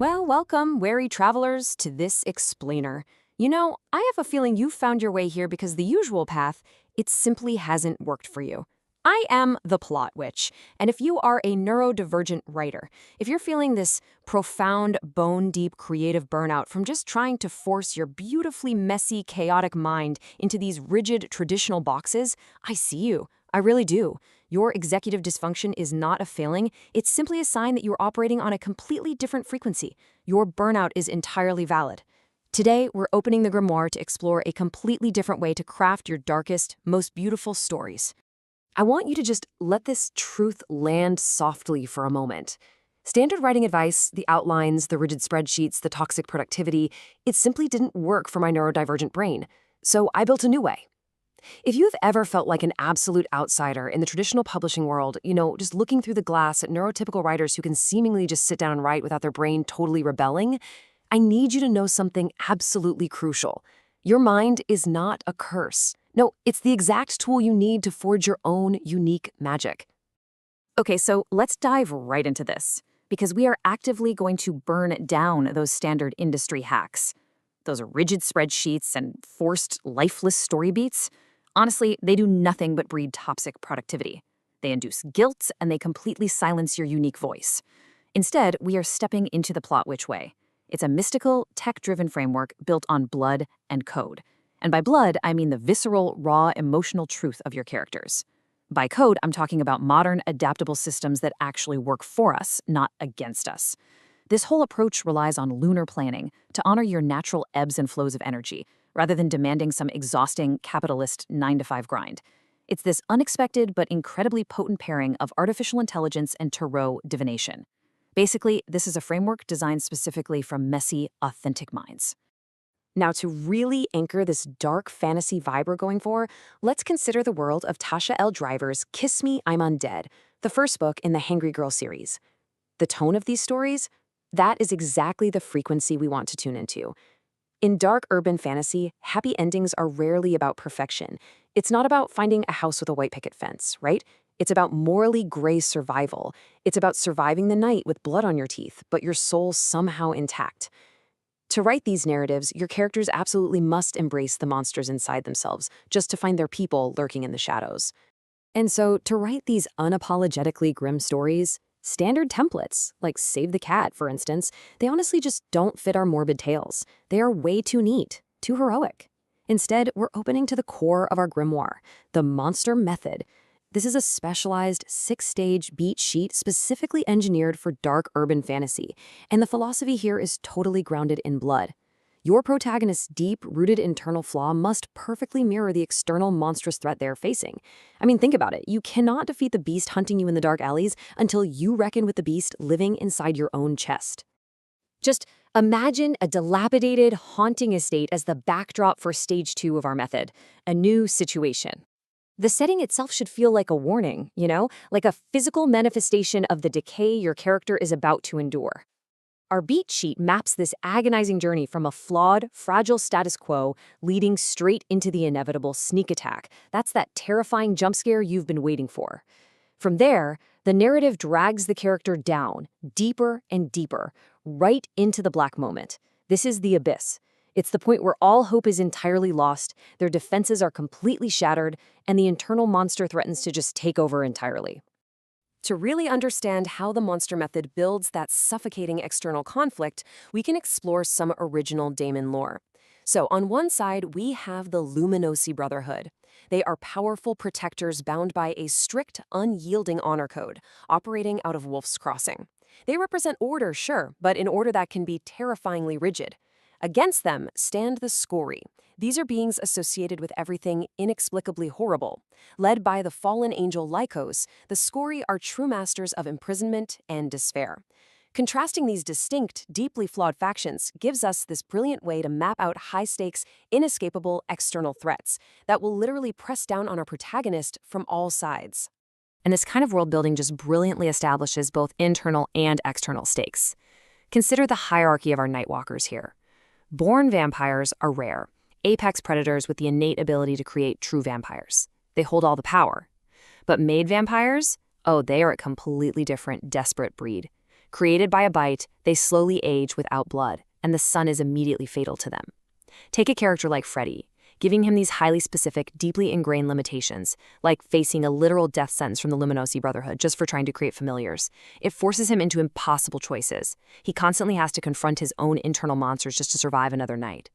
Well, welcome, wary travelers, to this explainer. I have a feeling you found your way here because the usual path, it simply hasn't worked for you. I am the plot witch, and if you are a neurodivergent writer, if you're feeling this profound, bone-deep creative burnout from just trying to force your beautifully messy, chaotic mind into these rigid, traditional boxes, I see you. I really do. Your executive dysfunction is not a failing. It's simply a sign that you're operating on a completely different frequency. Your burnout is entirely valid. Today, we're opening the grimoire to explore a completely different way to craft your darkest, most beautiful stories. I want you to just let this truth land softly for a moment. Standard writing advice, the outlines, the rigid spreadsheets, the toxic productivity, it simply didn't work for my neurodivergent brain. So I built a new way. If you've ever felt like an absolute outsider in the traditional publishing world, just looking through the glass at neurotypical writers who can seemingly just sit down and write without their brain totally rebelling, I need you to know something absolutely crucial. Your mind is not a curse. No, it's the exact tool you need to forge your own unique magic. Okay, so let's dive right into this, because we are actively going to burn down those standard industry hacks. Those rigid spreadsheets and forced, lifeless story beats. Honestly, they do nothing but breed toxic productivity. They induce guilt, and they completely silence your unique voice. Instead, we are stepping into the plot witch way. It's a mystical, tech-driven framework built on blood and code. And by blood, I mean the visceral, raw, emotional truth of your characters. By code, I'm talking about modern, adaptable systems that actually work for us, not against us. This whole approach relies on lunar planning to honor your natural ebbs and flows of energy, rather than demanding some exhausting capitalist 9-to-5 grind. It's this unexpected but incredibly potent pairing of artificial intelligence and tarot divination. Basically, this is a framework designed specifically for messy, authentic minds. Now, to really anchor this dark fantasy vibe we're going for, let's consider the world of Tasha L. Driver's Kiss Me, I'm Undead, the first book in the Hangry Girl series. The tone of these stories? That is exactly the frequency we want to tune into. In dark urban fantasy, happy endings are rarely about perfection. It's not about finding a house with a white picket fence, right? It's about morally gray survival. It's about surviving the night with blood on your teeth, but your soul somehow intact. To write these narratives, your characters absolutely must embrace the monsters inside themselves, just to find their people lurking in the shadows. And so, to write these unapologetically grim stories, standard templates, like Save the Cat, for instance, they honestly just don't fit our morbid tales. They are way too neat, too heroic. Instead, we're opening to the core of our grimoire, the monster method. This is a specialized 6-stage beat sheet specifically engineered for dark urban fantasy, and the philosophy here is totally grounded in blood. Your protagonist's deep-rooted internal flaw must perfectly mirror the external monstrous threat they're facing. I mean, think about it. You cannot defeat the beast hunting you in the dark alleys until you reckon with the beast living inside your own chest. Just imagine a dilapidated, haunting estate as the backdrop for stage 2 of our method, a new situation. The setting itself should feel like a warning, like a physical manifestation of the decay your character is about to endure. Our beat sheet maps this agonizing journey from a flawed, fragile status quo leading straight into the inevitable sneak attack. That's that terrifying jump scare you've been waiting for. From there, the narrative drags the character down, deeper and deeper, right into the black moment. This is the abyss. It's the point where all hope is entirely lost, their defenses are completely shattered, and the internal monster threatens to just take over entirely. To really understand how the monster method builds that suffocating external conflict, we can explore some original daemon lore. So on one side, we have the Luminosi Brotherhood. They are powerful protectors bound by a strict, unyielding honor code, operating out of Wolf's Crossing. They represent order, sure, but an order that can be terrifyingly rigid. Against them stand the Scori. These are beings associated with everything inexplicably horrible. Led by the fallen angel Lycos, the Scori are true masters of imprisonment and despair. Contrasting these distinct, deeply flawed factions gives us this brilliant way to map out high-stakes, inescapable external threats that will literally press down on our protagonist from all sides. And this kind of world building just brilliantly establishes both internal and external stakes. Consider the hierarchy of our Nightwalkers here. Born vampires are rare, apex predators with the innate ability to create true vampires. They hold all the power. But made vampires? Oh, they are a completely different, desperate breed. Created by a bite, they slowly age without blood, and the sun is immediately fatal to them. Take a character like Freddy, giving him these highly specific, deeply ingrained limitations, like facing a literal death sentence from the Luminosi Brotherhood just for trying to create familiars. It forces him into impossible choices. He constantly has to confront his own internal monsters just to survive another night.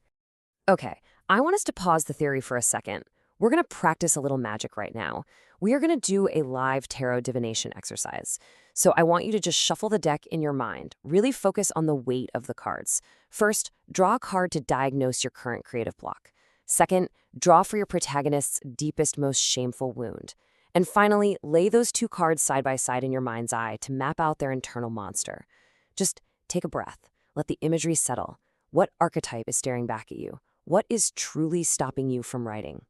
Okay, I want us to pause the theory for a second. We're going to practice a little magic right now. We are going to do a live tarot divination exercise. So I want you to just shuffle the deck in your mind. Really focus on the weight of the cards. First, draw a card to diagnose your current creative block. Second, draw for your protagonist's deepest, most shameful wound. And finally, lay those two cards side by side in your mind's eye to map out their internal monster. Just take a breath. Let the imagery settle. What archetype is staring back at you? What is truly stopping you from writing?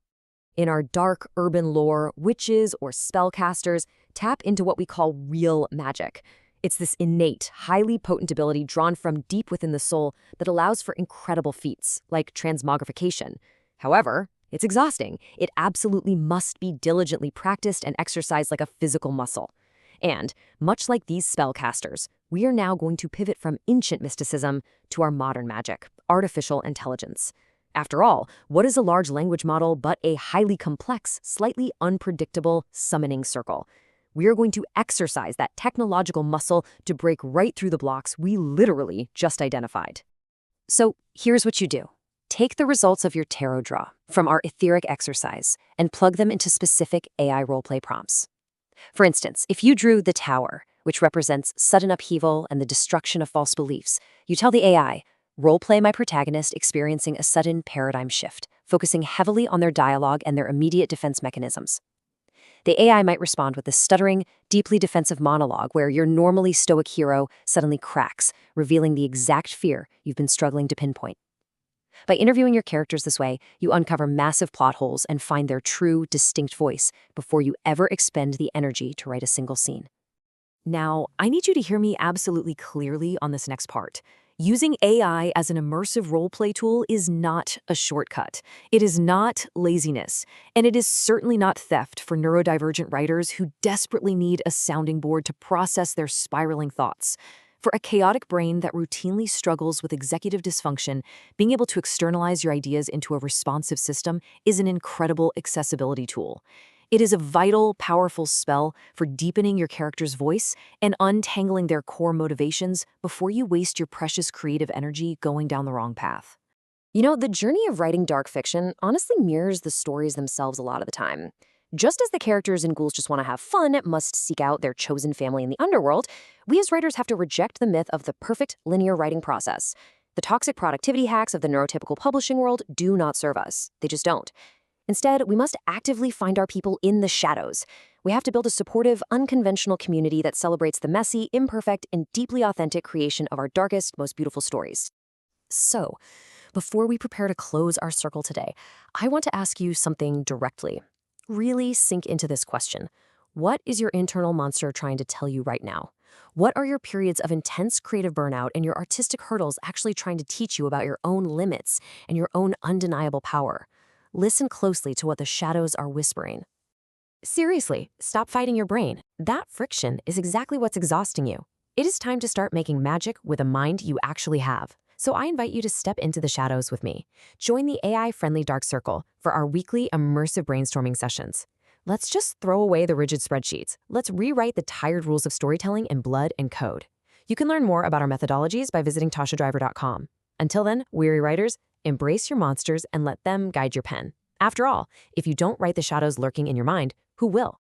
In our dark urban lore, witches or spellcasters tap into what we call real magic. It's this innate, highly potent ability drawn from deep within the soul that allows for incredible feats, like transmogrification. However, it's exhausting. It absolutely must be diligently practiced and exercised like a physical muscle. And, much like these spellcasters, we are now going to pivot from ancient mysticism to our modern magic, artificial intelligence. After all, what is a large language model but a highly complex, slightly unpredictable summoning circle? We are going to exercise that technological muscle to break right through the blocks we literally just identified. So here's what you do. Take the results of your tarot draw from our etheric exercise and plug them into specific AI roleplay prompts. For instance, if you drew the Tower, which represents sudden upheaval and the destruction of false beliefs, you tell the AI, roleplay my protagonist experiencing a sudden paradigm shift, focusing heavily on their dialogue and their immediate defense mechanisms. The AI might respond with a stuttering, deeply defensive monologue where your normally stoic hero suddenly cracks, revealing the exact fear you've been struggling to pinpoint. By interviewing your characters this way, you uncover massive plot holes and find their true, distinct voice before you ever expend the energy to write a single scene. Now, I need you to hear me absolutely clearly on this next part. Using AI as an immersive roleplay tool is not a shortcut. It is not laziness, and it is certainly not theft for neurodivergent writers who desperately need a sounding board to process their spiraling thoughts. For a chaotic brain that routinely struggles with executive dysfunction, being able to externalize your ideas into a responsive system is an incredible accessibility tool. It is a vital, powerful spell for deepening your character's voice and untangling their core motivations before you waste your precious creative energy going down the wrong path. You know, the journey of writing dark fiction honestly mirrors the stories themselves a lot of the time. Just as the characters in Ghouls Just Want to Have Fun must seek out their chosen family in the underworld, we as writers have to reject the myth of the perfect linear writing process. The toxic productivity hacks of the neurotypical publishing world do not serve us. They just don't. Instead, we must actively find our people in the shadows. We have to build a supportive, unconventional community that celebrates the messy, imperfect, and deeply authentic creation of our darkest, most beautiful stories. So, before we prepare to close our circle today, I want to ask you something directly. Really sink into this question. What is your internal monster trying to tell you right now? What are your periods of intense creative burnout and your artistic hurdles actually trying to teach you about your own limits and your own undeniable power? Listen closely to what the shadows are whispering. Seriously, stop fighting your brain. That friction is exactly what's exhausting you. It is time to start making magic with a mind you actually have. So I invite you to step into the shadows with me. Join the AI-friendly Dark Circle for our weekly immersive brainstorming sessions. Let's just throw away the rigid spreadsheets. Let's rewrite the tired rules of storytelling in blood and code. You can learn more about our methodologies by visiting TashaDriver.com. Until then, weary writers, embrace your monsters and let them guide your pen. After all, if you don't write the shadows lurking in your mind, who will?